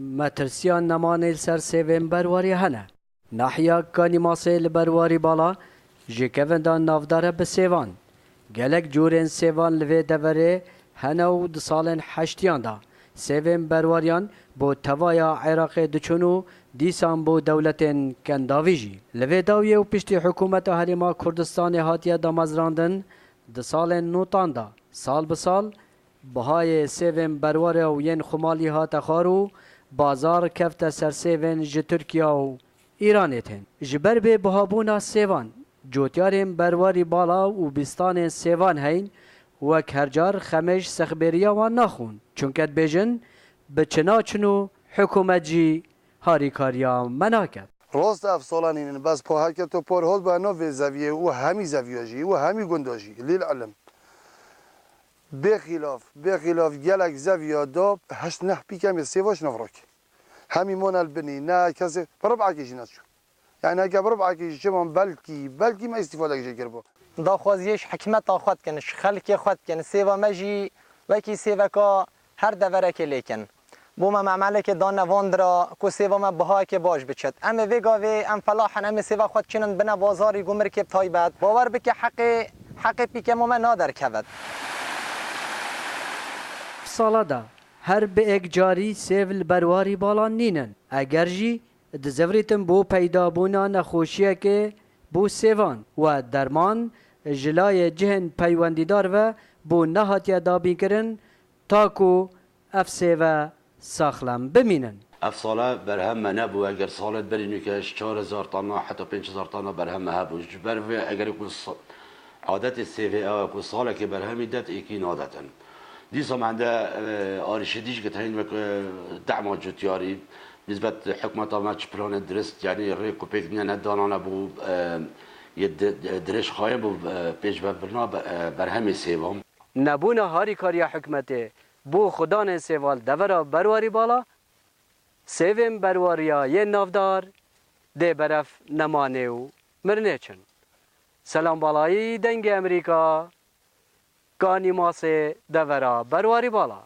مترسیان نمانه سر سیوین برواری هنه. ناحیا کانی ماسه لبرواری بالا جکوندان نافداره بسیوان. گلک جورین سیوان لوی دوره هنه و دسالن حشتیان دا. سیوین برواریان بو توایا عراق دچونو دیسان بو دولتین کنداویجی. لوی داویه و پشتی حکومت هریما کردستان هاتیه دامزراندن دسالن نوتان دا. سال بسال بهای سیوین برواره و ین خمالی هات خارو بازار کفت سر سیوین ج ترکیه و ایرانیت هن. جبر به بهابونا سیوان جوتیارین برواری بالا و بیستان سیوان هین وک هرجار خمش سخبریا و نخون چونکت بیجن به چناچنو حکومت جی هاریکاریا مناکت. راست افسالانین بس پا حرکت و پر هات با نو زاویه و همی زاویه جی و همی گنداجی لیل علم بخلاف گلک زاویه دا هشت نه پیکم سیواش نفرک همی منال بنی نه کسی بربع کشی نشون یعنی اگه بربع کشی چمان بلکی ما استفاده کشی کرد دا خوازیش حکمت خود کنش خلق خود کن سیوا مجی وکی سیوا کا هر دوره که لیکن بوم معمله که دان واندرا کو سیوا ما بها که باش بچت اما وگاوی ام فلاحن ام سیوا خود چنن بنا بازاری گمر که تایبت باور بک حق پیکم ما نادر کود سالادا هر به یک جاری سیول برواری بالا نینن اگر جی دزوریتم بو پیدا بونا نخوشیه که بو سیوان و درمان جلای جهن پیوندیدار و بو نهاتیا دابی کرن تاکو اف سیوه ساخلم بمینن. اف ساله برهم نبو اگر سالت برینو که 4000 تانا حتی 5000 تانا برهم هبو جبر و اگر کو عادت سیوه او کو ساله که برهمی دت یکی عادتن دیسم عنده آرشدیش که تهین دعم جوتیاری نسبت حکومت آمدش پلان درست یعنی ریکو پیک نه دانانه بو یه درش خواهیم بو پیش برنا برهم سیوام نبونا هاری کاریا حکمته بو خدان سیوال دورا برواری بالا سیویم برواریا یه نافدار ده برف نمانه و مرنه چن سلام بالایی دنگ امریکا کانی ماسه دورا برواری بالا